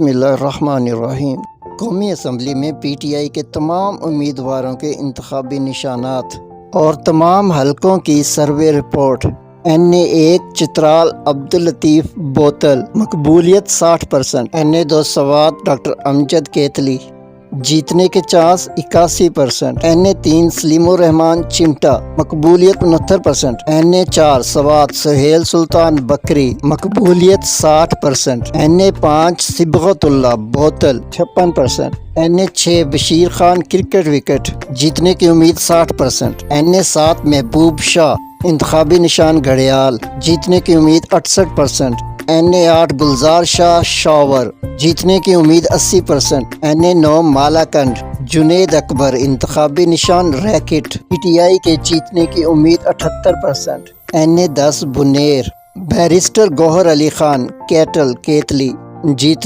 बिस्मिल्लाहिर्रहमानिर्रहीम। कौमी असम्बली में PTI के तमाम उम्मीदवारों के इंतखाबी निशानात और तमाम हलकों की survey report. NA1 Chitral Abdul Latif बोतल, मकबूलियत 60%। NA2 सवात डॉक्टर अमजद केतली, जीतने के चांस 81%। NA3 सलीमुर रहमान चिमटा, मकबूलियत 69%। NA4 सवात सुहेल सुल्तान बकरी, मकबूलियत 60%। NA5 सिबगतुल्ला बोतल 56%। NA6 Bashir Khan cricket wicket, जीतने की उम्मीद 60%। NA7 महबूब शाह, इंतखाबी निशान घड़ियाल, जीतने की उम्मीद 68%। NA8 गुलजार शाह शॉवर, जीतने की उम्मीद 80%। NA9 मालाकंड जुनेद अकबर, इंतखाबी निशान रैकेट, PTI के जीतने की उम्मीद 78%। NA10 Buner barrister Gohar Ali Khan kettle केतली, जीत